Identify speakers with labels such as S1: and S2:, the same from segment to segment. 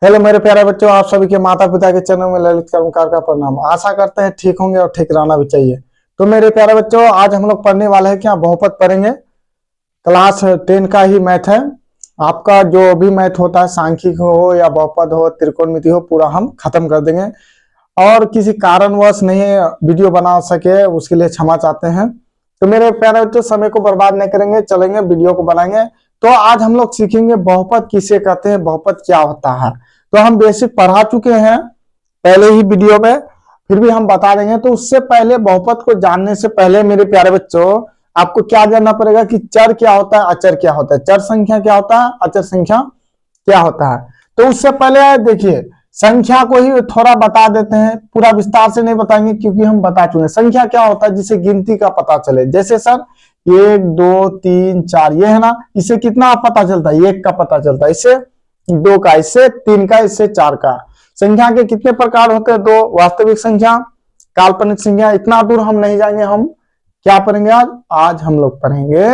S1: Hello मेरे प्यारे बच्चों, आप सभी के माता पिता के चरणों में ललित कर्मकार का प्रणाम। आशा करते हैं ठीक होंगे और ठीक रहना भी चाहिए। तो मेरे प्यारे बच्चों, आज हम लोग पढ़ने वाले हैं क्या, बहुपद पढ़ेंगे। क्लास 10 का ही मैथ है। आपका जो भी मैथ होता है, सांख्यिक हो या बहुपद हो, त्रिकोणमिति हो, पूरा हम खत्म कर देंगे। और किसी कारणवश नहीं वीडियो बना सके उसके लिए क्षमा चाहते हैं। तो मेरे प्यारे बच्चों, समय को बर्बाद नहीं करेंगे, चलेंगे वीडियो को बनाएंगे। तो आज हम लोग सीखेंगे बहुपद किसे कहते हैं, बहुपद क्या होता है। तो हम बेसिक पढ़ा चुके हैं पहले ही वीडियो में, फिर भी हम बता देंगे। तो उससे पहले, बहुपद को जानने से पहले मेरे प्यारे बच्चों, आपको क्या जानना पड़ेगा कि चर क्या होता है, अचर क्या होता है, चर संख्या क्या होता है, अचर संख्या क्या होता है। तो उससे पहले देखिए, संख्या को ही थोड़ा बता देते हैं, पूरा विस्तार से नहीं बताएंगे क्योंकि हम बता चुके हैं। संख्या क्या होता है, जिसे गिनती का पता चले। जैसे सर 1 2 3 4 ये है ना, इससे कितना पता चलता है, 1 का पता चलता है, इससे 2 का, इससे 3 का, इससे 4 का। संख्या के कितने प्रकार होते हैं, 2, वास्तविक संख्या, काल्पनिक संख्या। इतना दूर हम नहीं जाएंगे। हम क्या पढ़ेंगे आज हम लोग पढ़ेंगे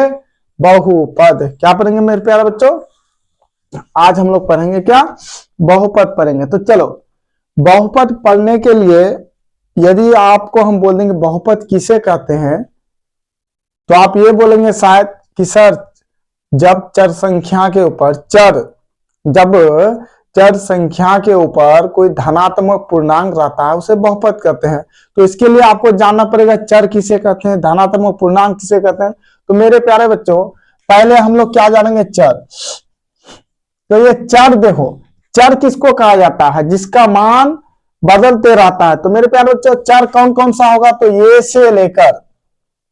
S1: बहुपद। क्या पढ़ेंगे मेरे प्यारे बच्चों, आज हम लोग पढ़ेंगे क्या, बहुपद पढ़ेंगे। तो चलो, बहुपद पढ़ने के लिए यदि आपको हम बोल देंगे बहुपद किसे कहते हैं, तो आप ये बोलेंगे शायद कि सर जब चर संख्या के ऊपर जब चर संख्या के ऊपर कोई धनात्मक पूर्णांक रहता है उसे बहुपद कहते हैं। तो इसके लिए आपको जानना पड़ेगा चर किसे कहते हैं, धनात्मक पूर्णांक किसे कहते हैं। तो मेरे प्यारे बच्चों, पहले हम लोग क्या जानेंगे, चर। तो ये चर देखो, चर किसको कहा जाता है, जिसका मान बदलते रहता है। तो मेरे प्यारे बच्चों, चर कौन कौन सा होगा, तो ए से लेकर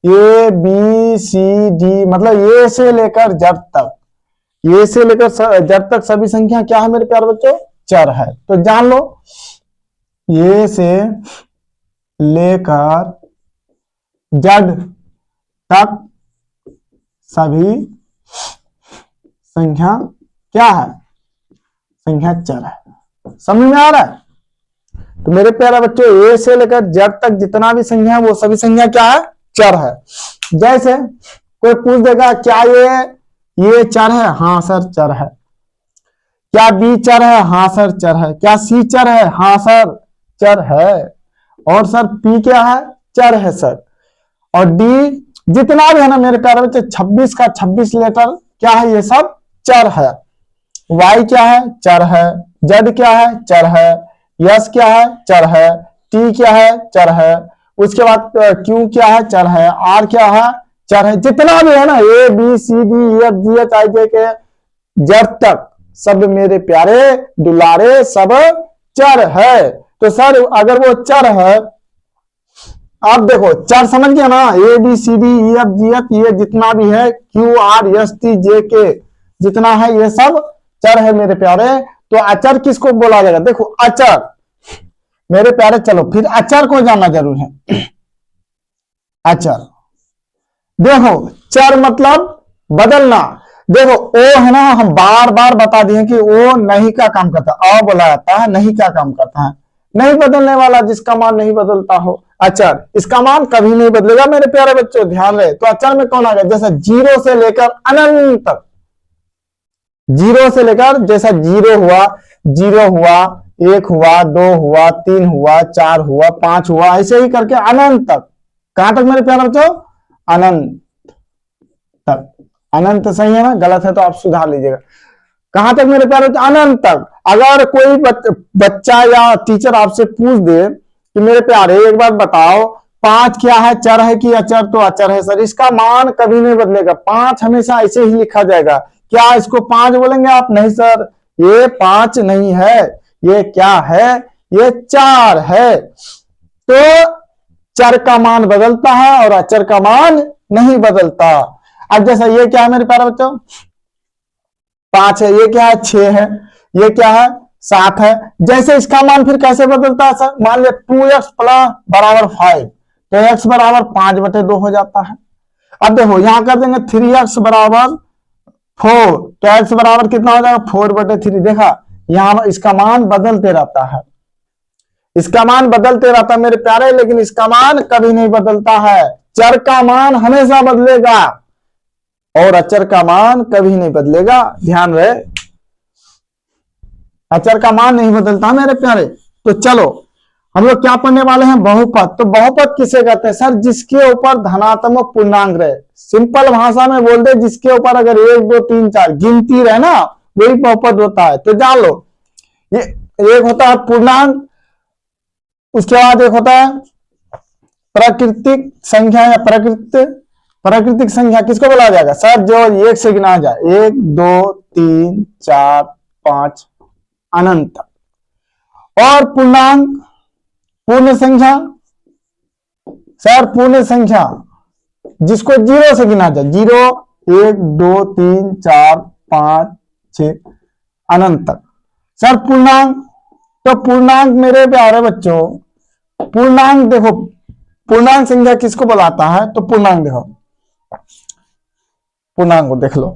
S1: ए बी सी डी, मतलब ए से लेकर जब तक, ये से लेकर जब तक सभी संख्या क्या है मेरे प्यारे बच्चों, चर है। तो जान लो, ये से लेकर जड तक सभी संख्या क्या है, संख्या चर है। समझ में आ रहा है। तो मेरे प्यारे बच्चों, ए से लेकर जड तक जितना भी संख्या है वो सभी संख्या क्या है, चर है। जैसे कोई पूछ देगा क्या ये चर है, हाँ सर चर है। क्या बी चर है, हाँ सर चर है। क्या सी चर है, हाँ सर चर है। और सर पी क्या है, चर है सर। और डी जितना भी है ना मेरे प्यारे बच्चे, 26 का 26 लेटर क्या है, ये सब चर है। वाई क्या है, चर है। जेड क्या है, चर है। यस क्या है, चर है। टी क्या है, चर है। उसके बाद क्यू क्या है, चर है। आर क्या है, चर है। जितना भी है ना, A B C D F G H I J K Z तक सब मेरे प्यारे दुलारे सब चर है। तो सर अगर वो चर है, आप देखो चर समझ गया ना, A B C D E F G H, ये जितना भी है Q R S T J K जितना है, ये सब चर है मेरे प्यारे। तो अचर किसको बोला जाएगा, देखो अचर मेरे प्यारे। चलो फिर अचर को जानना जरूर है। अचर देखो, चर मतलब बदलना। देखो ओ है ना, हम बार बार बता दिए कि ओ नहीं का काम करता है, अ बोला जाता है, नहीं क्या काम करता है, नहीं बदलने वाला, जिसका मान नहीं बदलता हो अचर। इसका मान कभी नहीं बदलेगा मेरे प्यारे बच्चों, ध्यान रहे। तो अचर में कौन आ गया, जैसा 0 से लेकर अनंत तक, 0 से लेकर, जैसा 0 हुआ, 0 हुआ, 1 हुआ, 2 हुआ, 3 हुआ, 4 हुआ, 5 हुआ, ऐसे ही करके अनंत तक। कहां तक मेरे प्यारे बच्चों, अनंत तक। अनंत सही है ना, गलत है तो आप सुधार लीजिएगा। कहां तक मेरे प्यारे बच्चों, अनंत तक। अगर कोई बच्चा या टीचर आपसे पूछ दे कि मेरे प्यारे एक बार बताओ 5 क्या है, चर है कि अचर, तो अचर है सर। इसका मान कभी नहीं बदलेगा, 5 हमेशा ऐसे ही लिखा जाएगा। क्या इसको 5 बोलेंगे आप, नहीं सर, ये 5 नहीं है, ये क्या है, ये 4 है। तो चर का मान बदलता है और अचर का मान नहीं बदलता। अब जैसा ये क्या है मेरे प्यारे बच्चों, 5 है, ये क्या है, 6 है, ये क्या है, 7 है। जैसे इसका मान फिर कैसे बदलता है सर, मान लिया 2x प्लस बराबर 5, तो x बराबर 5/2 हो जाता है। अब देखो यहां कर देंगे 3x बराबर 4, तो x बराबर कितना हो जाएगा, 4/3। देखा, यहां इसका मान बदलते रहता है, इसका मान बदलते रहता है मेरे प्यारे, लेकिन इसका मान कभी नहीं बदलता है। चर का मान हमेशा बदलेगा और अचर का मान कभी नहीं बदलेगा, ध्यान रहे। अचर का मान नहीं बदलता मेरे प्यारे। तो चलो हम लोग क्या पढ़ने वाले हैं, बहुपद। तो बहुपद किसे कहते हैं सर, जिसके ऊपर धनात्मक पूर्णांक रहे। सिंपल भाषा में बोल दे, जिसके ऊपर अगर 1 2 3 4 गिनती रहे ना, वही बहुपद होता है। तो जान लो, ये एक होता है पूर्णांक, उसके बाद एक होता है प्राकृतिक संख्या या प्राकृतिक संख्या किसको बोला जाएगा सर, जो 1 से गिना जाए, 1 2 3 4 5 अनंत। और पूर्णांक, पूर्ण संख्या सर, पूर्ण संख्या जिसको 0 से गिना जाए, 0 1 2 3 4 5 6 अनंत तक सर पूर्णांक। तो पूर्णांक मेरे प्यारे बच्चों, पूर्णांक देखो, पूर्णांक संख्या किसको बुलाता है, तो पूर्णांक देखो, पूर्णांक को देख लो।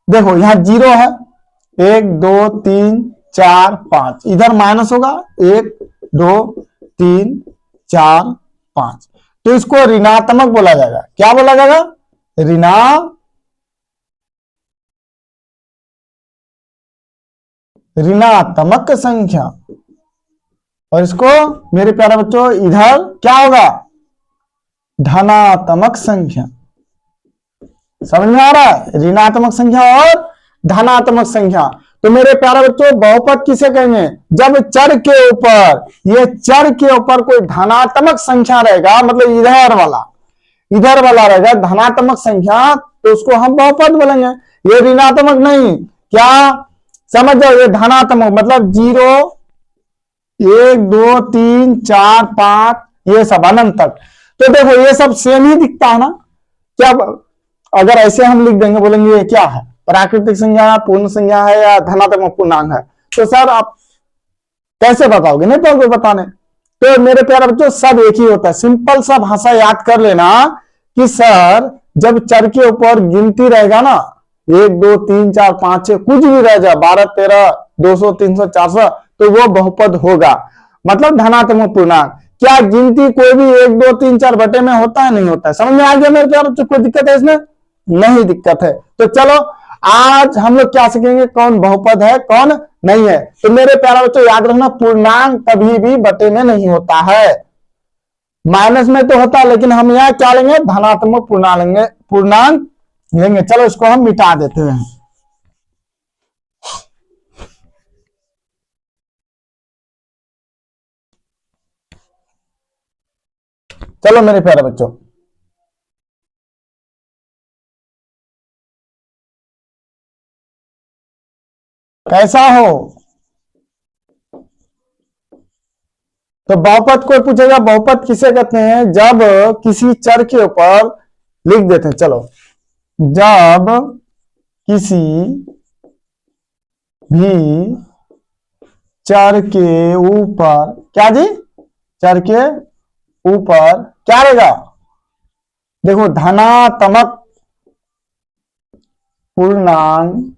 S1: देखो यहां 0 है, 1 2 3 4 5, इधर माइनस होगा, 1 2 3 4 5, तो इसको ऋणात्मक बोला जाएगा। क्या बोला जाएगा, ऋणात्मक संख्या। और इसको मेरे प्यारे बच्चों इधर क्या होगा, धनात्मक संख्या। समझ में आ रहा है, ऋणात्मक संख्या और धनात्मक संख्या। तो मेरे प्यारे बच्चों बहुपद किसे कहेंगे, जब चर के ऊपर, ये चर के ऊपर कोई धनात्मक संख्या रहेगा, मतलब इधर वाला रहेगा धनात्मक संख्या, तो उसको हम बहुपद बोलेंगे। ये ऋणात्मक नहीं, क्या समझ जाओ, ये धनात्मक मतलब 0 1 2 3 4 5 ये सब अनंत तक। तो देखो ये सब सेम ही दिखता है ना। क्या अगर ऐसे हम लिख देंगे, बोलेंगे ये क्या है, प्राकृतिक संख्या, पूर्ण संख्या है या धनात्मक पूर्णांक है, तो सर आप कैसे बताओगे, नहीं पाओगे बताने। तो मेरे प्यारे बच्चों सब एक ही होता है। सिंपल सा भाषा याद कर लेना कि सर जब चर के ऊपर गिनती रहेगा ना, 1 2 3 4 5 6 कुछ भी रह जाए, 12 13 200 300 400, तो वो बहुपद होगा, मतलब धनात्मक पूर्णांक। क्या गिनती कोई भी 1 2 3 4 बटे में होता है, नहीं होता है। समझ में आ गया मेरे प्यारे बच्चों, कोई दिक्कत है इसमें, नहीं दिक्कत है। तो चलो आज हम लोग क्या सीखेंगे, कौन बहुपद है कौन नहीं है। तो मेरे प्यारे बच्चों याद रखना, पूर्णांक कभी भी बटे में नहीं होता है, माइनस में तो होता है, लेकिन हम यहाँ क्या लेंगे, धनात्मक पूर्णांक लेंगे। चलो इसको हम मिटा देते हैं। चलो मेरे प्यारे बच्चों, कैसा हो। तो बहुपद कोई पूछेगा, बहुपद किसे कहते हैं, जब किसी चर के ऊपर लिख देते हैं। चलो, जब किसी भी चर के ऊपर, क्या जी, चर के ऊपर क्या रहेगा, देखो धनात्मक पूर्णांक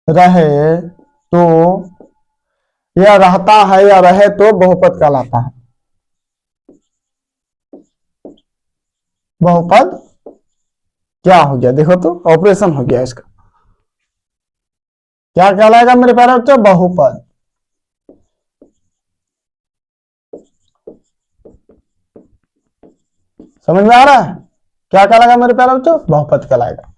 S1: रहे तो, या रहता है या रहे तो बहुपद कहलाता है। बहुपद क्या हो गया, देखो तो ऑपरेशन हो गया इसका, क्या कहलाएगा मेरे प्यारे बच्चों, बहुपद। समझ में आ रहा है, क्या कहलाएगा मेरे प्यारे बच्चों, बहुपद कहलाएगा।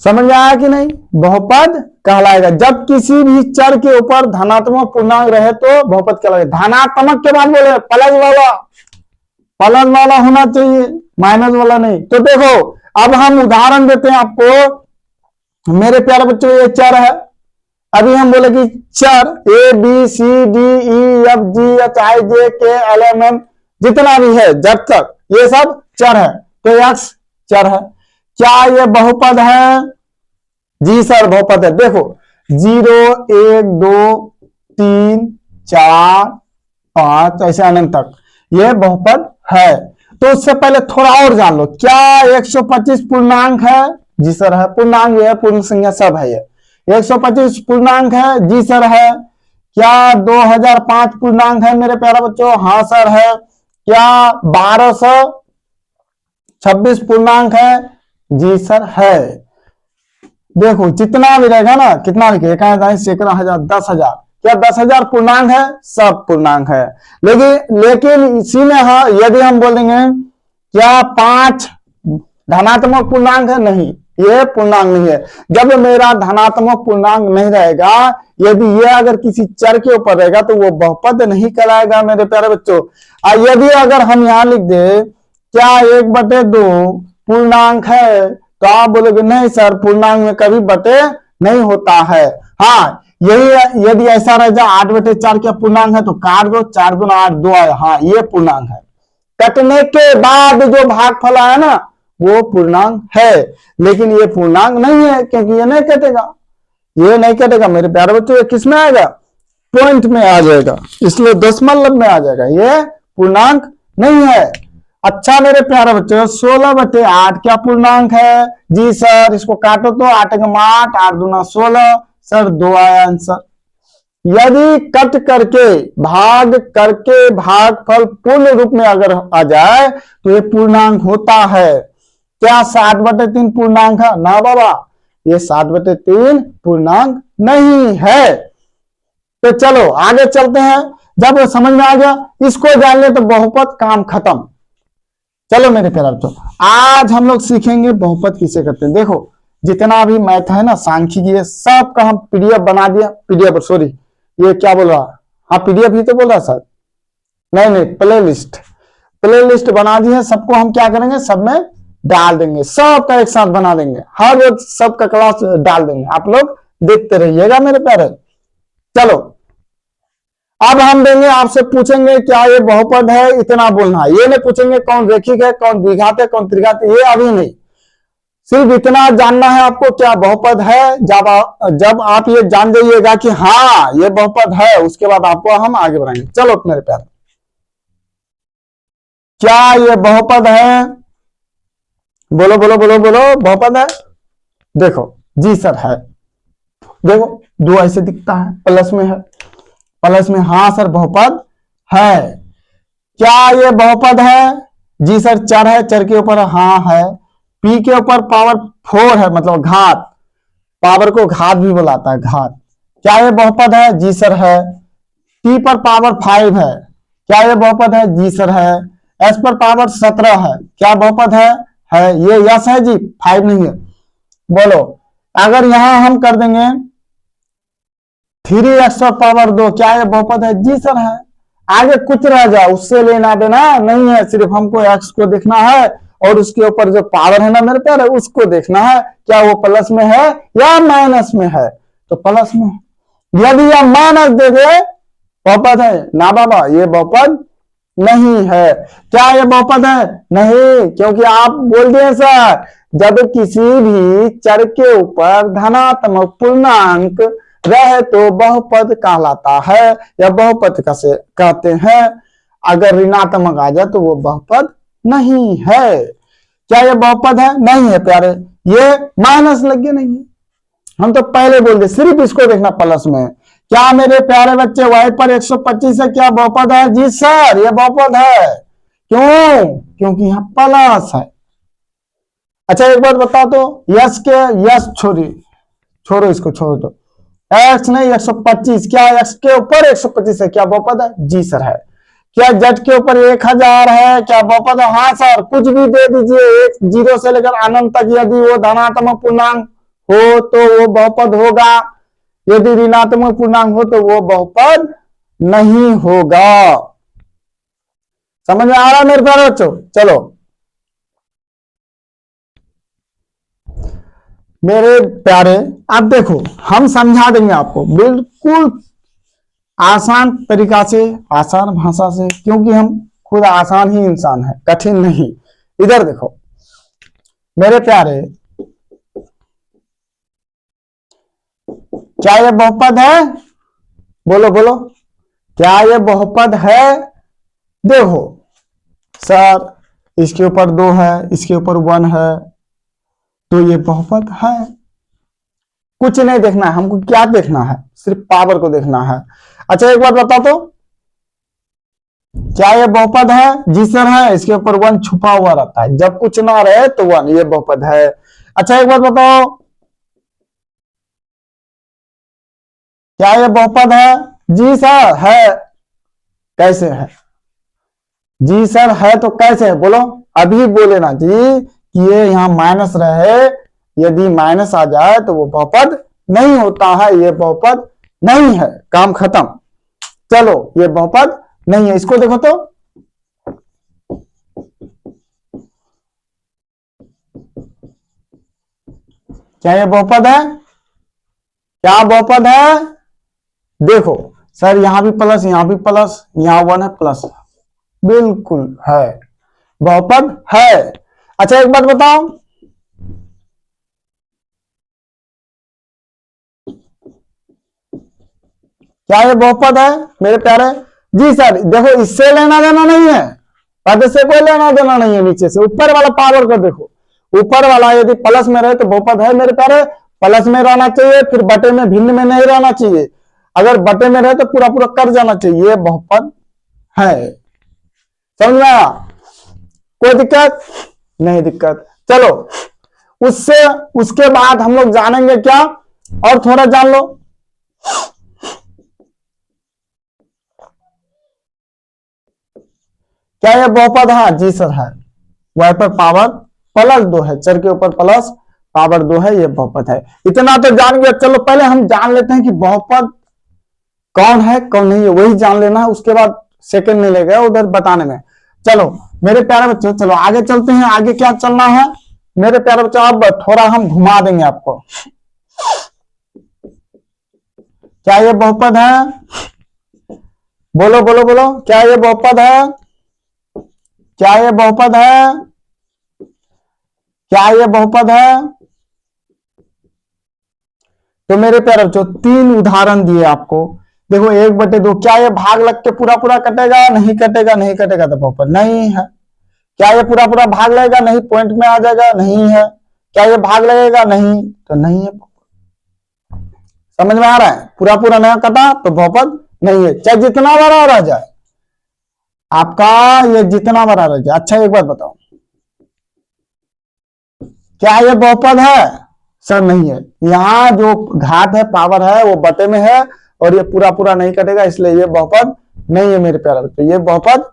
S1: समझ में आया कि नहीं, बहुपद कहलाएगा जब किसी भी चर के ऊपर धनात्मक पूर्णांक रहे तो बहुपद कहलाएगा। धनात्मक के बाद बोले प्लस वाला होना चाहिए, माइनस वाला नहीं। तो देखो अब हम उदाहरण देते हैं आपको मेरे प्यारे बच्चों, ये चर है, अभी हम बोले कि चर A B C D E F G H I J K L M N जितना भी है जब तक, ये सब चर है। तो x चर है, क्या ये बहुपद है, जी सर बहुपद है। देखो 0 1 2 3 4 5 ऐसे अनंत तक ये बहुपद है। तो उससे पहले थोड़ा और जान लो, क्या 125 पूर्णांक है, जी सर है, पूर्णांक है, पूर्ण संख्या सब है, ये 125 पूर्णांक है, जी सर है। क्या 2005 पूर्णांक है मेरे प्यारे बच्चों, हाँ सर है। क्या 1200 26 पूर्णांक है? जी सर है। देखो जितना भी रहेगा ना, कितना लिखे, सैकड़ा, हजार, 10,000, क्या 10,000 पूर्णांक है? सब पूर्णांक है। लेकिन इसी में हाँ, यदि हम बोलेंगे क्या 5 धनात्मक पूर्णांक है? नहीं, ये पूर्णांक नहीं है। जब मेरा धनात्मक पूर्णांक नहीं रहेगा, यदि ये अगर किसी चर के ऊपर रहेगा तो वो बहुपद नहीं कहलाएगा मेरे प्यारे बच्चों। यदि अगर हम यहाँ लिख दे क्या 1/2 पूर्णांक है, तो आप बोलोगे नहीं सर, पूर्णांक में कभी बटे नहीं होता है। हाँ, यही यदि ऐसा रह जाए 8/4 क्या पूर्णांक है, तो काट दो, 4 गुना 8 2 आया, हाँ ये पूर्णांक है। कटने के बाद जो भागफल आया ना, वो पूर्णांक है। लेकिन ये पूर्णांक नहीं है, क्योंकि ये नहीं कटेगा, ये नहीं कटेगा मेरे प्यारे बच्चों। ये किस में आएगा? पॉइंट में आ जाएगा, इसलिए दशमलव में आ जाएगा, ये पूर्णांक नहीं है। अच्छा मेरे प्यारे बच्चों, 16/8 क्या पूर्णांक है? जी सर, इसको काटो तो 8 8, 8 दूना 16, सर 2 आया आंसर। यदि कट करके भाग करके भागफल पूर्ण रूप में अगर आ जाए तो ये पूर्णांक होता है। क्या 7/3 पूर्णांक है? ना बाबा, ये 7/3 पूर्णांक नहीं है। तो चलो आगे चलते हैं। जब समझ में आ गया, इसको जान ले तो बहुपद काम खत्म। चलो मेरे प्यारे बच्चों, आज हम लोग सीखेंगे बहुपद किसे करते हैं। देखो जितना भी मैथ है ना, सांख्यिकी, ये सब का हम पीडीएफ बना दिया। पीडीएफ सॉरी, ये क्या बोल रहा? हाँ पीडीएफ ही तो बोल रहा सर, नहीं प्ले लिस्ट बना दी है। सबको हम क्या करेंगे, सब में डाल देंगे, सबका एक साथ बना देंगे, हर रोज सबका क्लास डाल देंगे। आप लोग देखते रहिएगा मेरे प्यारे। चलो अब हम देंगे, आपसे पूछेंगे क्या ये बहुपद है, इतना बोलना है। ये नहीं पूछेंगे कौन रेखिक है, कौन द्विघात है, कौन त्रिघात है, ये अभी नहीं। सिर्फ इतना जानना है आपको क्या बहुपद है। जब आप ये जान जाइएगा कि हाँ ये बहुपद है, उसके बाद आपको हम आगे बढ़ाएंगे। चलो मेरे प्यारे, क्या ये बहुपद है? बोलो बोलो बोलो बोलो, बहुपद है? देखो जी सर है। देखो 2 ऐसे दिखता है, प्लस में है, प्लस में, हाँ सर बहुपद है। क्या ये बहुपद है? जी सर चर है, चर के ऊपर हाँ है, पी के ऊपर पावर 4 है, मतलब घात, पावर को घात भी बुलाता है, घात। क्या ये बहुपद है? जी सर है। टी पर पावर 5 है, क्या ये बहुपद है? जी सर है। एस पर पावर 17 है, क्या बहुपद है? ये यस है जी, 5 नहीं है। बोलो अगर यहां हम कर देंगे 3x पर पावर 2, क्या ये बहुपद है? जी सर है। आगे कुछ रह जाए उससे लेना देना नहीं है, सिर्फ हमको x को देखना है और उसके ऊपर जो पावर है ना मेरे प्यारे, उसको देखना है, क्या वो प्लस में है या माइनस में है। तो प्लस में, यदि यह माइनस दे दे बहुपद है ना बाबा, ये बहुपद नहीं है। क्या ये बहुपद है? नहीं, क्योंकि आप बोल दिए सर, जब किसी भी चर के ऊपर धनात्मक पूर्णांक रहे तो बहुपद कहलाता है, या बहुपद कैसे कहते हैं। अगर ऋणात्मक आ जाए तो वो बहुपद नहीं है। क्या ये बहुपद है? नहीं है प्यारे, ये माइनस लग गया, नहीं है। हम तो पहले बोल दे, सिर्फ इसको देखना प्लस में। क्या मेरे प्यारे बच्चे y पर 125 है, क्या बहुपद है? जी सर ये बहुपद है। क्यों? क्योंकि यहां प्लस है। अच्छा एक बात बता दो, यस छोड़ो इसको, छोड़ो तो x नहीं 125, क्या x के ऊपर 125 है, क्या बहुपद है? जी सर है। क्या z के ऊपर 1000 है, क्या बहुपद है? हाँ सर। कुछ भी दे दीजिए, 0 से लेकर अनंत तक, यदि वो धनात्मक पूर्णांक हो तो वो बहुपद होगा, यदि ऋणात्मक पूर्णांक हो तो वो बहुपद नहीं होगा। समझ में आ रहा है मेरे प्यारे बच्चों? चलो मेरे प्यारे, आप देखो हम समझा देंगे आपको बिल्कुल आसान तरीका से, आसान भाषा से, क्योंकि हम खुद आसान ही इंसान है, कठिन नहीं। इधर देखो मेरे प्यारे, क्या ये बहुपद है? बोलो बोलो, क्या ये बहुपद है? देखो सर इसके ऊपर 2 है, इसके ऊपर 1 है, तो ये बहुपद है। कुछ नहीं देखना है हमको, क्या देखना है? सिर्फ पावर को देखना है। अच्छा एक बात बता दो, क्या ये बहुपद है? जी सर है। इसके ऊपर वन छुपा हुआ रहता है, जब कुछ ना रहे तो वन, ये बहुपद है। अच्छा एक बात बताओ, क्या ये बहुपद है? जी सर है। कैसे है? जी सर है तो कैसे है बोलो, अभी बोले ना जी कि ये यहाँ माइनस रहे, यदि माइनस आ जाए तो वो बहुपद नहीं होता है, ये बहुपद नहीं है, काम खत्म। चलो ये बहुपद नहीं है, इसको देखो तो, क्या ये बहुपद है? क्या बहुपद है? देखो सर, यहां भी प्लस, यहां भी प्लस, यहां वन है प्लस, बिल्कुल है, बहुपद है। अच्छा एक बात बताओ, क्या ये बहुपद है मेरे प्यारे? जी सर। देखो इससे लेना देना नहीं है, पद से कोई लेना देना नहीं है, नीचे से ऊपर वाला पावर को देखो, ऊपर वाला यदि प्लस में रहे तो बहुपद है मेरे प्यारे, प्लस में रहना चाहिए, फिर बटे में भिन्न में नहीं रहना चाहिए, अगर बटे में रहे तो पूरा पूरा कर जाना चाहिए, ये बहुपद है। समझ में आया? कोई दिक्कत नहीं? दिक्कत चलो, उससे उसके बाद हम लोग जानेंगे क्या, और थोड़ा जान लो। क्या ये बहुपद? हाँ जी सर है, वह पर पावर प्लस 2 है, चर के ऊपर प्लस पावर 2 है, ये बहुपद है। इतना तो जान गया, चलो पहले हम जान लेते हैं कि बहुपद कौन है कौन नहीं है, वही जान लेना है, उसके बाद सेकंड नहीं लगेगा उधर बताने में। चलो मेरे प्यारे बच्चों, चलो आगे चलते हैं, आगे क्या चलना है मेरे प्यारे बच्चों, अब थोड़ा हम घुमा देंगे आपको। क्या ये बहुपद है? बोलो बोलो बोलो, क्या ये बहुपद है? क्या ये बहुपद है? क्या ये बहुपद है? तो मेरे प्यारे बच्चों, 3 उदाहरण दिए आपको, देखो 1/2, क्या ये भाग लग के पूरा पूरा कटेगा? नहीं कटेगा, नहीं कटेगा तो बहुपद नहीं है। क्या ये पूरा पूरा भाग लगेगा? नहीं, पॉइंट में आ जाएगा, नहीं है। क्या ये भाग लगेगा? नहीं, तो नहीं है। समझ में आ रहा है? पूरा पूरा नहीं कटा तो बहुपद नहीं है, चाहे जितना बड़ा रह जाए आपका, ये जितना बड़ा रह जाए। अच्छा एक बात बताओ, क्या ये बहुपद है? सर नहीं है, यहाँ जो घात है, पावर है, वो बटे में है, और ये पूरा पूरा नहीं कटेगा, इसलिए ये बहुपद नहीं है मेरे प्यारे बच्चों, ये बहुपद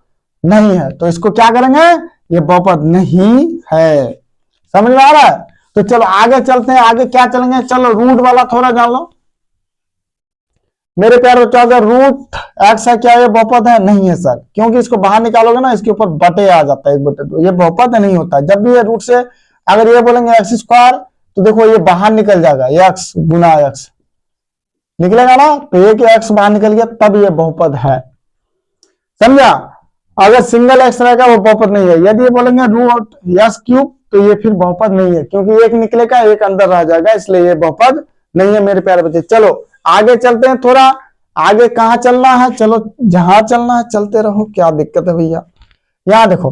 S1: नहीं है। तो इसको क्या करेंगे? ये बहुपद नहीं है। समझ में आ रहा है? तो चलो आगे चलते हैं, आगे क्या चलेंगे, चलो रूट वाला थोड़ा जान लो मेरे प्यारे बच्चों। अगर रूट एक्स है, क्या ये बहुपद है? नहीं है सर, क्योंकि इसको बाहर निकालोगे ना, इसके ऊपर बटे आ जाता है, 1/2, ये बहुपद नहीं होता। जब भी ये रूट से अगर ये बोलेंगे एक्स स्क्वायर, तो देखो ये बाहर निकल जाएगा, एक्स गुना एक्स निकलेगा ना, तो एक एक्स बाहर निकल गया, तब ये बहुपद है। समझा? अगर सिंगल एक्स रहेगा वो बहुपद नहीं है। यदि ये बोलेंगे रूट एक्स क्यूब, तो ये फिर बहुपद नहीं है, क्योंकि एक निकलेगा एक अंदर रह जाएगा, इसलिए ये बहुपद नहीं है मेरे प्यारे बच्चे। चलो आगे चलते हैं, थोड़ा आगे कहाँ चलना है, चलो जहां चलना है चलते रहो, क्या दिक्कत है भैया। यहां देखो,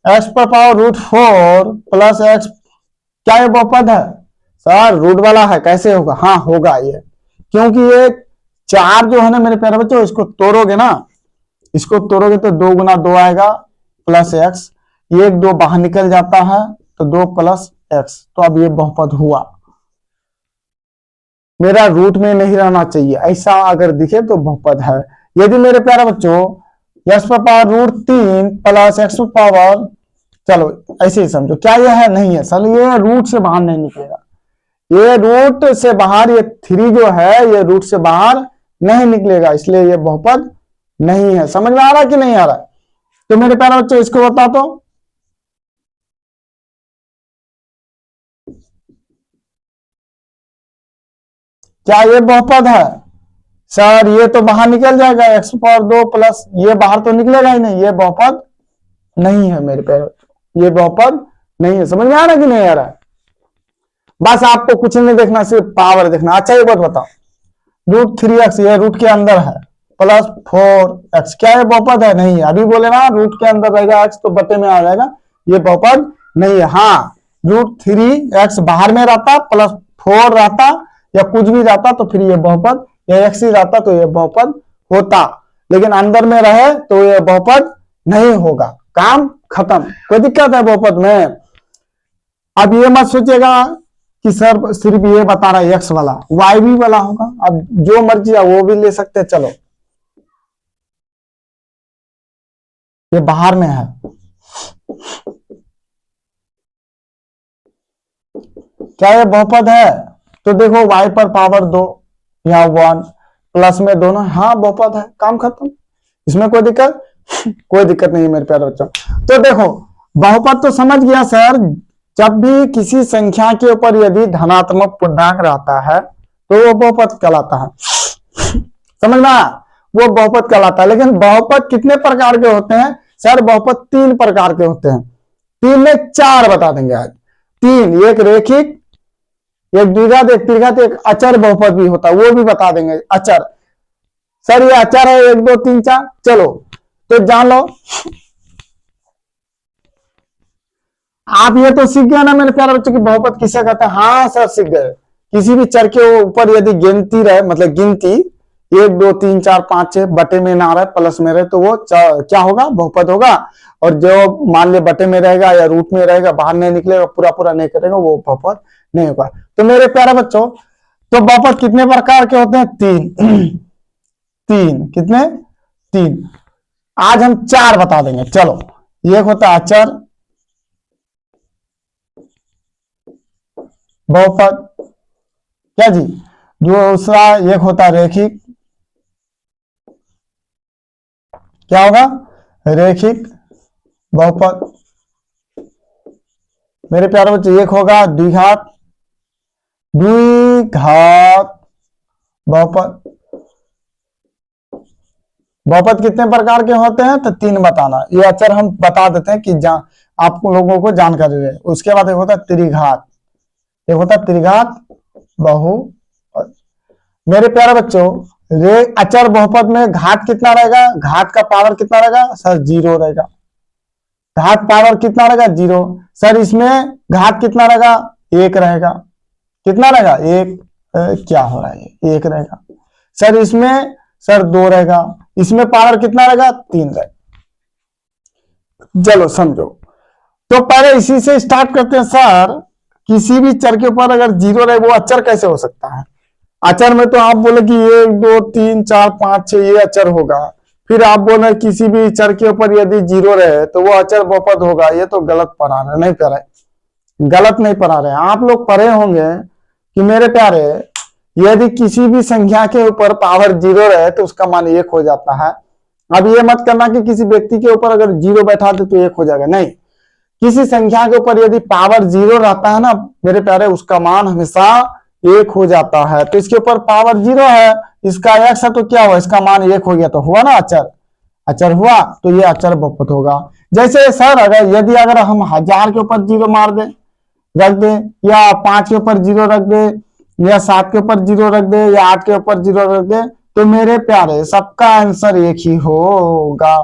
S1: एक्स पर पावर √4 प्लस एक्स, क्या ये बहुपद है? सर रूट वाला है, कैसे होगा? हाँ होगा ये, क्योंकि ये 4 जो है ना मेरे प्यारे बच्चों, इसको तोड़ोगे ना, इसको तोड़ोगे तो 2 गुना 2 आएगा प्लस एक्स, 1 2 बाहर निकल जाता है, तो 2 प्लस एक्स, तो अब ये बहुपद हुआ। मेरा रूट में नहीं रहना चाहिए, ऐसा अगर दिखे तो बहुपद है। यदि मेरे प्यारे बच्चों एक्स पर पावर √3 प्लस एक्स पर पावर, चलो ऐसे ही समझो, क्या ये है? नहीं है सर, ये रूट से बाहर नहीं निकलेगा, ये रूट से बाहर, ये 3 जो है ये रूट से बाहर नहीं निकलेगा, इसलिए ये बहुपद नहीं है। समझ में आ रहा है कि नहीं आ रहा है? तो मेरे प्यारे बच्चों इसको बता दो, क्या ये बहुपद है? सर ये तो बाहर निकल जाएगा, एक्स पावर 2 प्लस, ये बाहर तो निकलेगा ही नहीं, ये बहुपद नहीं है मेरे प्यारे बच्चों, ये बहुपद नहीं है। समझ में आ रहा है कि नहीं आ रहा है? बस आपको कुछ नहीं देखना, सिर्फ पावर देखना। अच्छा ये बात बताओ, √3x ये रूट के अंदर है, प्लस 4x, क्या ये बहुपद है? नहीं है। अभी बोले ना रूट के अंदर रहेगा x तो बटे में आ जाएगा, ये बहुपद नहीं है। हाँ, √3x बाहर में रहता, प्लस 4 रहता, या कुछ भी रहता तो फिर ये बहुपद, या x ही रहता तो ये बहुपद होता, लेकिन अंदर में रहे तो ये बहुपद नहीं होगा, काम खत्म। कोई दिक्कत है बहुपद में? अब ये मत सोचिएगा कि सर सिर्फ ये बता रहा है एक्स वाला, वाई भी वाला होगा। अब जो मर्जी है वो भी ले सकते हैं। चलो ये बाहर में है, क्या ये बहुपद है? तो देखो y पर पावर 2 या 1 प्लस में दोनों, हाँ बहुपद है, काम खत्म। इसमें कोई दिक्कत कोई दिक्कत नहीं है मेरे प्यारे बच्चों। तो देखो बहुपद तो समझ गया सर, जब भी किसी संख्या के ऊपर यदि धनात्मक पूर्णांक रहता है तो वो बहुपद कहलाता है। समझना, वो बहुपद कहलाता है। लेकिन बहुपद कितने प्रकार के होते हैं सर? बहुपद 3 प्रकार के होते हैं। 3 में 4 बता देंगे आज। 3, एक रेखिक, एक द्विघात, एक त्रिघात, एक अचर बहुपद भी होता है, वो भी बता देंगे। अचर सर ये अचर है 1 2 3 4, चलो तो जान लो। आप ये तो सीख गए ना मेरे प्यारे बच्चों की बहुपद किसे कहते हैं? हाँ सर सीख गए। किसी भी चर के ऊपर यदि गिनती रहे, मतलब गिनती 1 2 3 4 5 6 बटे में ना रहे, प्लस में रहे, तो वो क्या होगा? बहुपद होगा। और जो मान ले बटे में रहेगा या रूट में रहेगा, बाहर नहीं निकलेगा, पूरा पूरा नहीं करेगा, वो बहुपद नहीं होगा। तो मेरे प्यारे बच्चों, तो बहुपद कितने प्रकार के होते हैं? 3 3 कितने? 3। आज हम 4 बता देंगे। चलो, एक होता है अचर बहुपद, क्या जी? दूसरा एक होता है रेखिक, क्या होगा? रेखिक बहुपद। मेरे प्यारे बच्चे एक होगा द्विघात, द्विघात बहुपद। बहुपद कितने प्रकार के होते हैं? तो 3 बताना। ये अचर हम बता देते हैं कि आप लोगों को जानकारी रहे। उसके बाद एक होता है त्रिघात, एक होता है त्रिघात बहुपद। मेरे प्यारे बच्चों, अचर बहुपद में घात कितना रहेगा? घात का पावर कितना रहेगा सर? 0 रहेगा। घात पावर कितना रहेगा? 0। सर इसमें घात कितना रहेगा? 1 रहेगा। कितना रहेगा? 1। क्या हो रहा है? 1 रहेगा। सर इसमें सर 2 रहेगा। इसमें पावर कितना रहेगा? 3 रहेगा। चलो समझो, तो पहले इसी से स्टार्ट करते हैं। सर किसी भी चर के ऊपर अगर 0 रहे वो अचर कैसे हो सकता है? अचर में तो आप बोले कि 1 2 3 4 5 6 ये अचर होगा। फिर आप बोले किसी भी चर के ऊपर यदि 0 रहे तो वो अचर बहुपद होगा। ये तो गलत पढ़ा रहे, नहीं पढ़ा, गलत नहीं पढ़ा रहे। आप लोग पढ़े होंगे कि मेरे प्यारे, यदि किसी भी संख्या के ऊपर पावर 0 रहे तो उसका मान 1 हो जाता है। अब ये मत करना कि किसी व्यक्ति के ऊपर अगर 0 बैठा दे तो 1 हो जाएगा, नहीं। किसी संख्या के ऊपर यदि पावर 0 रहता है ना मेरे प्यारे, उसका मान हमेशा 1 हो जाता है। तो इसके ऊपर पावर 0 है, इसका x है, तो क्या हुआ? इसका मान 1 हो गया, तो हुआ ना अचर। अचर हुआ तो ये अचर बहुपद होगा। जैसे सर यदि हम 1000 के ऊपर 0 मार दे, रख दे, या 5 के ऊपर 0 रख दे, या 7 के ऊपर 0 रख दे, या 8 के ऊपर 0 रख दे, तो मेरे प्यारे सबका आंसर 1 ही होगा।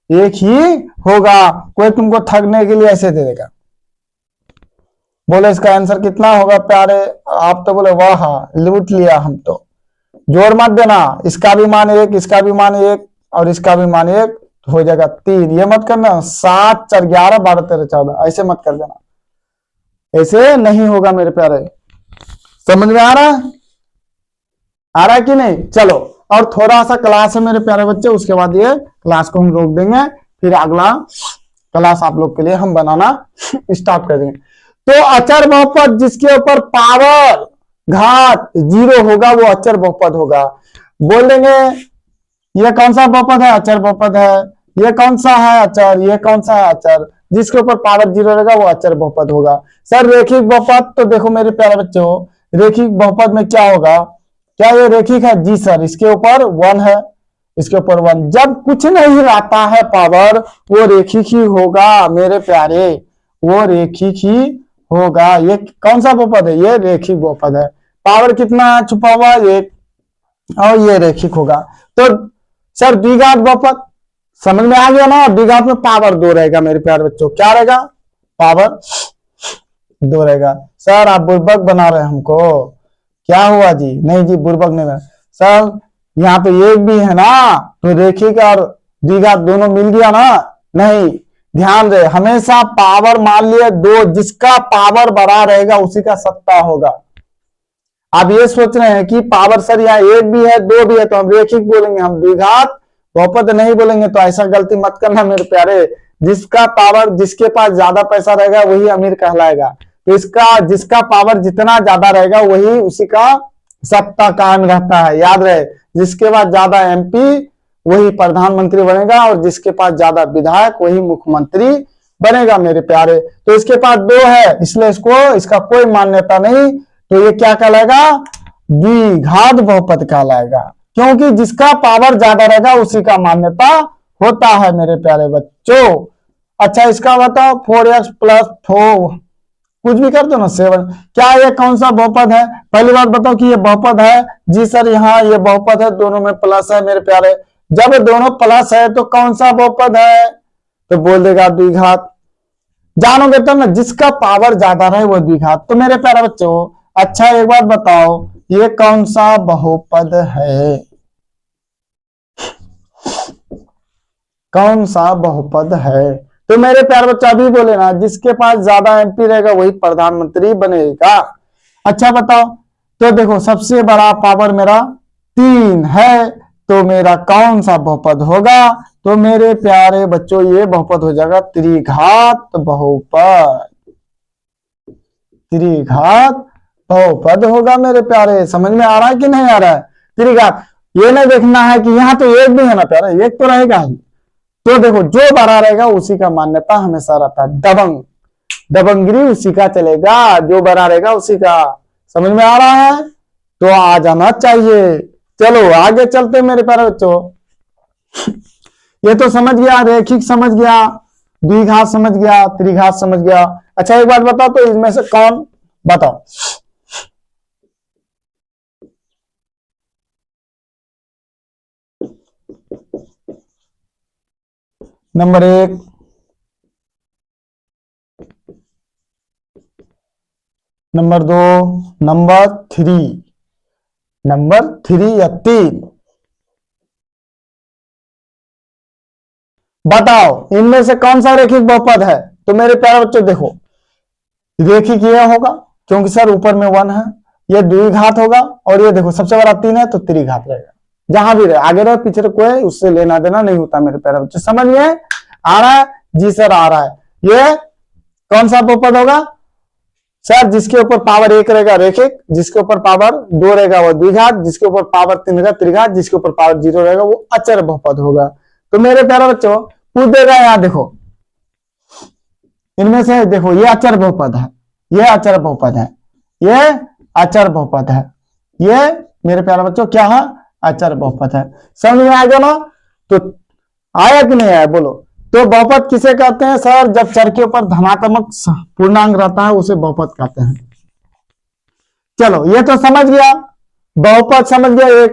S1: 1 ही होगा। कोई तुमको ठगने के लिए ऐसे दे देगा, बोले इसका आंसर कितना होगा प्यारे? आप तो बोले वाह लूट लिया हम तो। जोड़ मत देना, इसका भी मान 1, इसका भी मान 1 और इसका भी मान 1, तो हो जाएगा 3। ये मत करना 7 4 11 12 13 14, ऐसे मत कर देना, ऐसे नहीं होगा मेरे प्यारे। समझ में आ रहा है कि नहीं? चलो, और थोड़ा सा क्लास है मेरे प्यारे बच्चे, उसके बाद ये क्लास को हम रोक देंगे, फिर अगला क्लास आप लोग के लिए हम बनाना स्टार्ट कर देंगे। तो अचर बहुपद जिसके ऊपर पावर घात 0 होगा वो अचर बहुपद होगा। बोल देंगे ये कौन सा बहुपद है? अचर बहुपद है। ये कौन सा है? अचर। ये कौन सा है? अचर। जिसके ऊपर पावर 0 रहेगा वो अचर बहुपद होगा। सर रेखिक बहुपद, तो देखो मेरे प्यारे बच्चों, रेखिक बहुपद में क्या होगा? क्या ये रेखिक है? जी सर, इसके ऊपर 1 है, इसके ऊपर 1। जब कुछ नहीं रहता है पावर, वो रेखिक ही होगा मेरे प्यारे, वो रेखिक ही होगा। ये कौन सा बहुपद है? ये रेखिक बहुपद है। पावर कितना छुपा हुआ? 1, और ये रेखिक होगा। तो सर द्विघात बहुपद समझ में आ गया ना? द्विघात में पावर 2 रहेगा मेरे प्यारे बच्चों। क्या रहेगा? पावर 2 रहेगा। सर आप बुर्बक बना रहे हैं हमको, क्या हुआ जी? नहीं जी बुर्बक नहीं बना सर, यहाँ पे 1 भी है ना, तो रेखिक और द्विघात दोनों मिल गया ना? नहीं, ध्यान रहे, हमेशा पावर मान लिया दो, जिसका पावर बड़ा रहेगा उसी का सत्ता होगा। आप ये सोच रहे हैं कि पावर सर यहाँ एक भी है दो भी है तो हम रेखिक बोलेंगे, हम द्विघात बहुपद नहीं बोलेंगे, तो ऐसा गलती मत करना मेरे प्यारे। जिसका पावर, जिसके पास ज्यादा पैसा रहेगा वही अमीर कहलाएगा। तो इसका जिसका पावर जितना ज्यादा रहेगा वही उसी का सत्ता कायम रहता है। याद रहे, जिसके पास ज्यादा एमपी वही प्रधानमंत्री बनेगा और जिसके पास ज्यादा विधायक वही मुख्यमंत्री बनेगा मेरे प्यारे। तो इसके पास दो है इसलिए इसका कोई मान्यता नहीं, तो ये क्या कहलाएगा? द्विघात बहुपद कहलाएगा, क्योंकि जिसका पावर ज्यादा रहेगा उसी का मान्यता होता है मेरे प्यारे बच्चों। अच्छा, इसका बताओ 4x प्लस 4 कुछ भी कर दो ना 7, क्या ये कौन सा बहुपद है? पहली बात बताओ कि ये बहुपद है? जी सर यहाँ ये बहुपद है, दोनों में प्लस है मेरे प्यारे। जब दोनों प्लस है तो कौन सा बहुपद है? तो बोल देगा द्विघात। जानोगे तब ना, जिसका पावर ज्यादा रहे वो द्विघात। तो मेरे प्यारे बच्चों, अच्छा एक बात बताओ, ये कौन सा बहुपद है? कौन सा बहुपद है? तो मेरे प्यारे बच्चों अभी बोले ना, जिसके पास ज्यादा एमपी रहेगा वही प्रधानमंत्री बनेगा। अच्छा बताओ, तो देखो सबसे बड़ा पावर मेरा 3 है, तो मेरा कौन सा बहुपद होगा? तो मेरे प्यारे बच्चों ये बहुपद हो जाएगा त्रिघात बहुपद। त्रिघात बहुपद होगा मेरे प्यारे। समझ में आ रहा है कि नहीं आ रहा है? त्रिघात, ये नहीं देखना है कि यहाँ तो एक भी है ना प्यारे, एक तो रहेगा ही। तो देखो जो बड़ा रहेगा उसी का मान्यता हमेशा रहता है। दबंग, दबंगगिरी उसी का चलेगा, जो बड़ा रहेगा उसी का। समझ में आ रहा है? तो आ जाना चाहिए। चलो आगे चलते मेरे प्यारे बच्चों। ये तो समझ गया, रेखिक समझ गया, द्विघात समझ गया, त्रिघात समझ गया। अच्छा एक बात बताओ, तो इनमें से कौन, बताओ नंबर 1, नंबर 2, नंबर 3, नंबर 3 या 3, बताओ इनमें से कौन सा रेखिक बहुपद है? तो मेरे प्यारे बच्चों देखो, रेखिक ये होगा क्योंकि सर ऊपर में 1 है, ये द्विघात होगा, और ये देखो सबसे बड़ा 3 है तो त्रिघात रहेगा। जहां भी रहे, आगे रहे पीछे रहे, कोई उससे लेना देना नहीं होता मेरे प्यारे बच्चों। समझ में आ रहा है? जी सर आ रहा है। ये कौन सा बहुपद होगा? सर जिसके ऊपर पावर 1 रहेगा रेखिक, जिसके ऊपर पावर 2 रहेगा वो द्विघात, जिसके ऊपर पावर 3 रहेगा त्रिघात, जिसके ऊपर पावर 0 रहेगा वो अचर बहुपद होगा। तो मेरे प्यारे बच्चों पूछ देगा, यहां देखो इनमें से देखो ये अचर बहुपद है, ये अचर बहुपद है, ये अचर बहुपद है, ये मेरे प्यारे बच्चों क्या है? अचर बहुपद है। समझ में आ गया ना? तो आया कि नहीं आया बोलो? तो बहुपद किसे कहते हैं सर? जब चर के ऊपर धनात्मक पूर्णांक रहता है उसे बहुपद कहते हैं। चलो ये तो समझ गया, बहुपद समझ गया, एक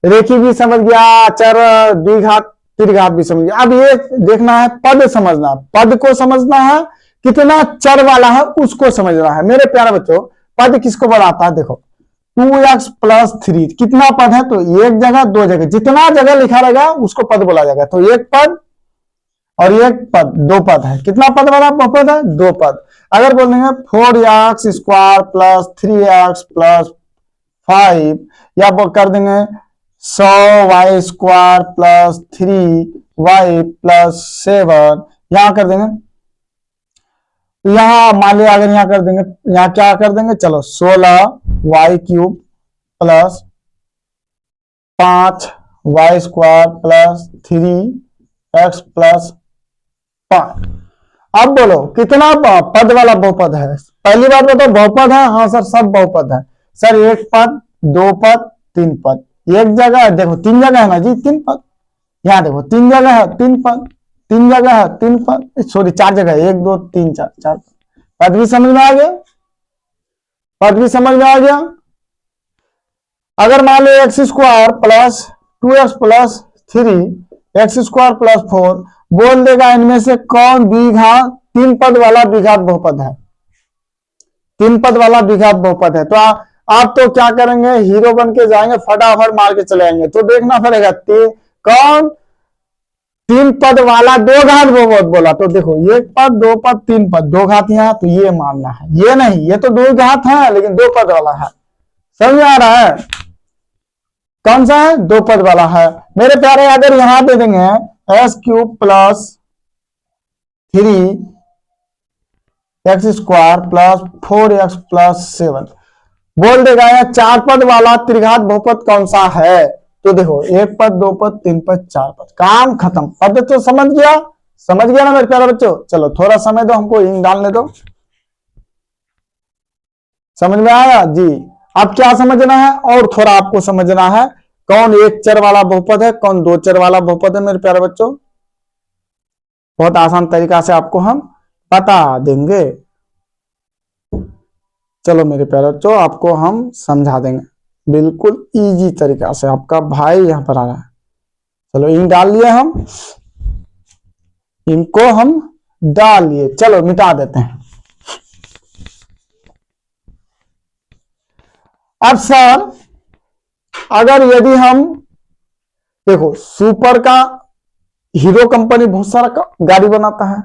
S1: रेखी भी समझ गया, अचर द्विघात त्रिघात भी समझ गया। अब ये देखना है पद समझना, पद को समझना है, कितना चर वाला है उसको समझना है। मेरे प्यारे बच्चों पद किसको बढ़ाता है? देखो 2x प्लस 3 कितना पद है? तो एक जगह दो जगह, जितना जगह लिखा रहेगा उसको पद बोला जाएगा। तो एक पद और एक पद, 2 पद है। कितना पद वाला बहुपद है? 2 पद। अगर बोलेंगे 4x square plus 3x plus 5, या कर देंगे 100y square plus 3y plus 7, यहां कर देंगे, यहां मान लिया अगर यहां कर देंगे, यहां क्या कर देंगे, चलो 16y cube plus 5y square plus 3x plus 5। अब बोलो कितना पद वाला बहुपद है? पहली बात बताओ बहुपद है? हाँ सर सब बहुपद है। सर एक पद, 2 पद, 3 पद, एक जगह देखो 3 जगह है ना जी, 3 पद। यहां देखो 3 जगह है 3 पद, 3 जगह है 3 पद, सॉरी 4 जगह है, 1 2 3 4, 4 पद भी समझ में आ गया? पद भी समझ में आ गया? अगर मान लो x square plus 2x plus 3 x square plus 4, बोल देगा इनमें से कौन द्विघात 3 पद वाला द्विघात बहुपद है? 3 पद द्विघात बहुपद है। तो आप तो क्या करेंगे, हीरो बन के जाएंगे, फटाफट मार के चले आएंगे। तो देखना पड़ेगा कौन तीन पद वाला दो घात बहुपद बोला तो देखो एक पद दो पद तीन पद दो घात यहाँ, तो ये मानना है, ये नहीं, ये तो दो घात है लेकिन दो पद वाला है। समझ आ रहा है? कौन सा है? दो पद वाला है। मेरे प्यारे अगर यहां दे देंगे x cube plus 3x square plus 4x plus 7 बोल देगा यार चार पद वाला त्रिघात बहुपद कौन सा है? तो देखो एक पद दो पद तीन पद चार पद, काम खत्म। पद तो समझ गया, समझ गया ना मेरे प्यारे बच्चों? चलो थोड़ा समय दो हमको, इन डालने दो। समझ में आया जी? अब क्या समझना है और थोड़ा आपको समझना है, कौन एक चर वाला बहुपद है, कौन दो चर वाला बहुपद है मेरे प्यारे बच्चों। बहुत आसान तरीका से आपको हम बता देंगे। चलो मेरे प्यारे बच्चों आपको हम समझा देंगे बिल्कुल इजी तरीका से। आपका भाई यहां पर आ रहा है। चलो इन डाल लिए हम, इनको हम डाल लिए। चलो मिटा देते हैं। अब सर अगर यदि हम देखो सुपर का हीरो कंपनी बहुत सारा गाड़ी बनाता है,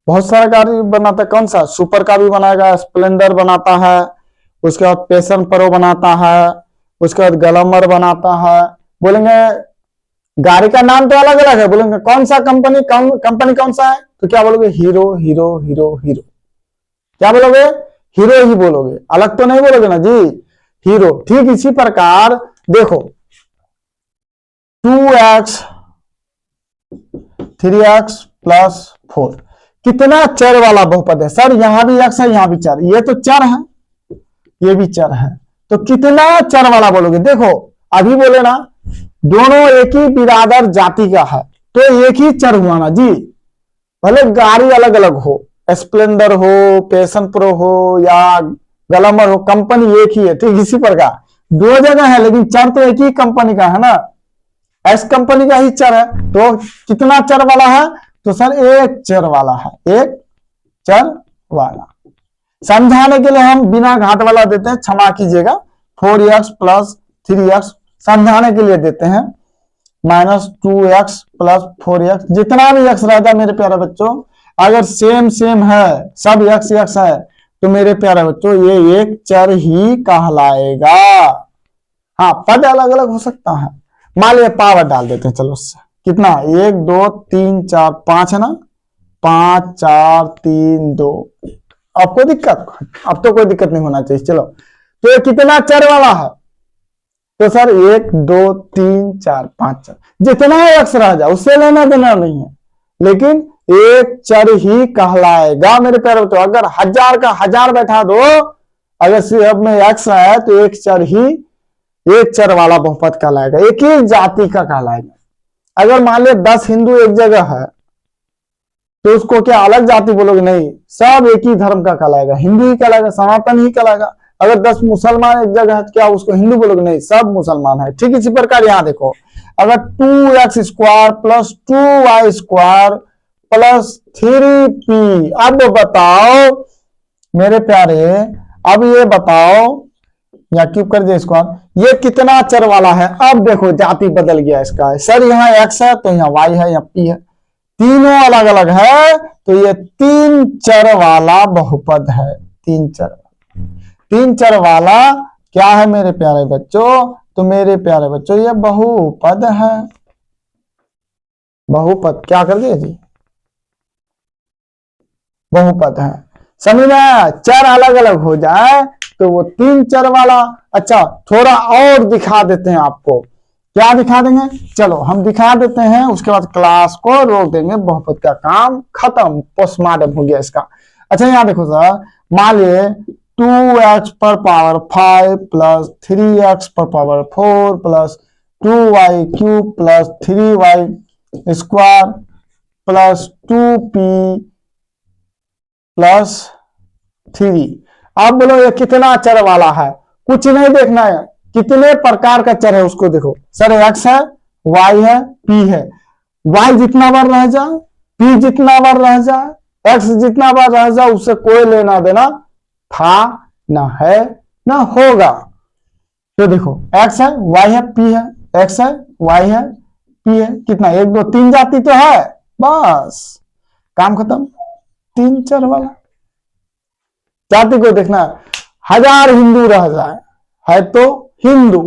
S1: बहुत सारा गाड़ी बनाता है। कौन सा? सुपर का भी बनाएगा, स्प्लेंडर बनाता है, उसके बाद पैशन प्रो बनाता है, उसके बाद ग्लैमर बनाता है। बोलेंगे गाड़ी का नाम तो अलग अलग है, बोलेंगे कौन सा कंपनी, कंपनी कौन सा है? तो क्या बोलोगे? Hero hero hero hero. क्या बोलोगे? हीरो ही बोलोगे, अलग तो नहीं बोलोगे ना जी, हीरो। ठीक इसी प्रकार देखो 2x 3x प्लस 4 कितना चर वाला बहुपद है? सर यहां भी x है यहां भी चर, ये तो चर है ये भी चर है, तो कितना चर वाला बोलोगे? देखो अभी बोले ना दोनों एक ही बिरादर जाति का है तो एक ही चर हुआ ना जी। भले गाड़ी अलग अलग हो, स्प्लेंडर हो, पैशन प्रो हो या ग्लैमर हो, कंपनी एक ही है। ठीक इसी प्रकार दो जगह है लेकिन चर तो एक ही कंपनी का है ना, एस कंपनी का ही चर है। तो कितना चर वाला है? तो सर एक चर वाला है, एक चर वाला। समझाने के लिए हम बिना घात वाला देते हैं, क्षमा कीजिएगा। 4x प्लस 3x समझाने के लिए देते हैं, माइनस 2x प्लस 4x। जितना भी x रहता मेरे प्यारे बच्चों, अगर सेम सेम है, सब x x है, तो मेरे प्यारे बच्चों ये एक चर ही कहलाएगा। हाँ पद अलग अलग हो सकता है। मान लिया पावर डाल देते हैं, चलो उससे कितना 1 2 3 4 5 है ना, 5 4 3 2। अब कोई दिक्कत? अब तो कोई दिक्कत नहीं होना चाहिए। चलो तो ये कितना चर वाला है? तो सर 1 2 3 4 5 चर, जितना एक्स रह जाए उससे लेना देना नहीं है, लेकिन एक चर ही कहलाएगा मेरे प्यारे बच्चों। अगर 1000 का 1000 बैठा दो, अगर सिर्फ में एक्स है तो एक चर ही, एक चर वाला बहुपद कहलाएगा, एक ही जाति का कहलाएगा। अगर मान लिया 10 हिंदू एक जगह है तो उसको क्या अलग जाति बोलोगे? नहीं, सब एक ही धर्म का कहलाएगा, हिंदू ही कहलाएगा, सनातन ही कहलाएगा। अगर 10 मुसलमान एक जगह है तो क्या उसको हिंदू बोलोगे? नहीं, सब मुसलमान है। ठीक इसी प्रकार यहां देखो, अगर 2x square plus 2y square plus 3p, अब बताओ मेरे प्यारे, अब ये बताओ, या क्यूब कर दिया स्क्वायर, ये कितना चर वाला है? अब देखो जाति बदल गया इसका। सर यहाँ x है तो यहाँ y है, यहाँ p है, तीनों अलग अलग है, तो ये तीन चर वाला बहुपद है। तीन चर वाला क्या है मेरे प्यारे बच्चों? तो मेरे प्यारे बच्चों ये बहुपद है। बहुपद क्या कर दिया जी? बहुपद है। समझ में आया? चर अलग अलग हो जाए तो वो तीन चर वाला। अच्छा थोड़ा और दिखा देते हैं आपको। क्या दिखा देंगे? चलो हम दिखा देते हैं, उसके बाद क्लास को रोक देंगे, बहुपद का काम खत्म, पोस्टमार्टम हो गया इसका। अच्छा यहाँ देखो सर, मान लिए 2x पर पावर 5 प्लस 3x पर power 4 plus 2y cube plus 3y square plus 2p plus 3। अब बोलो ये कितना चर वाला है? कुछ नहीं देखना है, कितने प्रकार का चर है उसको देखो। सर x है, y है, p है। y जितना बार रह जाए, p जितना बार रह जाए, x जितना बार रह जाए, उससे कोई लेना देना था ना है ना होगा। तो देखो x है, y है, p है, x है, y है, पी है, कितना 1 2 3 जाति तो है, बस काम खत्म। 3 4 वाला जाति को देखना, 1000 हिंदू रह जाए है तो हिंदू,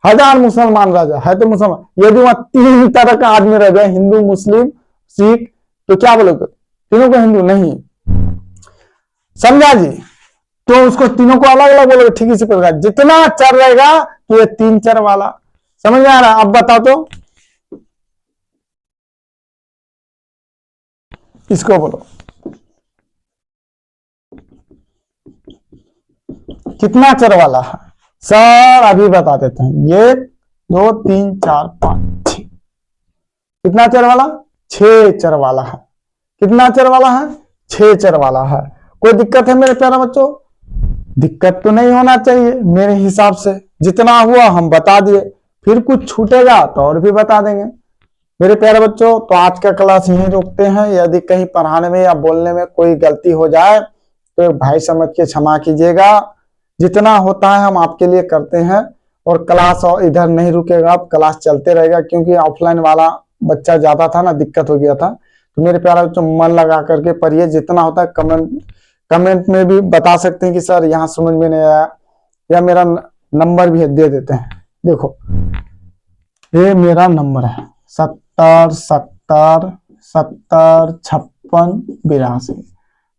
S1: 1000 मुसलमान रह जाए है तो मुसलमान, यदि वहां 3 तरह का आदमी रह जाए, हिंदू मुस्लिम सिख, तो क्या बोलोगे? तीनों को हिंदू नहीं, समझा जी? तो उसको तीनों को अलग अलग बोलोगे, ठीक इसी प्रकार जितना चर रहेगा तो ये 3 चर वाला, समझ में आ रहा है? अब बताओ तो इसको बोलो कितना चर वाला है सर? अभी बता देते हैं, 1 2 3 4 5 6, कितना चर वाला? 6 चर वाला है। कितना चर वाला है? 6 चर वाला है। कोई दिक्कत है मेरे प्यारे बच्चों? दिक्कत तो नहीं होना चाहिए मेरे हिसाब से, जितना हुआ हम बता दिए, फिर कुछ छूटेगा तो और भी बता देंगे मेरे प्यारे बच्चों। तो आज का क्लास यहीं रोकते हैं। यदि कहीं पढ़ाने में या बोलने में कोई गलती हो जाए तो भाई समझ के क्षमा कीजिएगा। जितना होता है हम आपके लिए करते हैं, और क्लास और इधर नहीं रुकेगा, अब क्लास चलते रहेगा, क्योंकि ऑफलाइन वाला बच्चा ज्यादा था ना, दिक्कत हो गया था। तो मेरे प्यारे बच्चों मन लगा करके पढ़िए, जितना होता है कमेंट में भी बता सकते हैं कि सर यहाँ समझ में नहीं आया, या मेरा नंबर भी दे देते हैं। देखो ये मेरा नंबर है 70 70 70 56 82।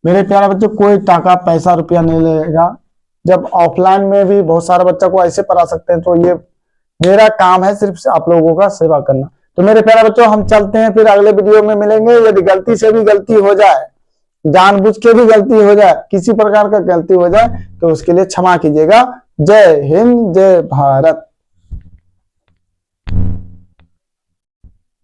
S1: मेरे प्यारे बच्चों कोई टाका पैसा रुपया नहीं लगेगा। जब ऑफलाइन में भी बहुत सारे बच्चों को ऐसे पढ़ा सकते हैं, तो ये मेरा काम है सिर्फ आप लोगों का सेवा करना। तो मेरे प्यारे बच्चों हम चलते हैं, फिर अगले वीडियो में मिलेंगे। यदि गलती से भी गलती हो जाए, जानबूझ के भी गलती हो जाए, किसी प्रकार का गलती हो जाए, तो उसके लिए क्षमा कीजिएगा। जय हिंद, जय भारत।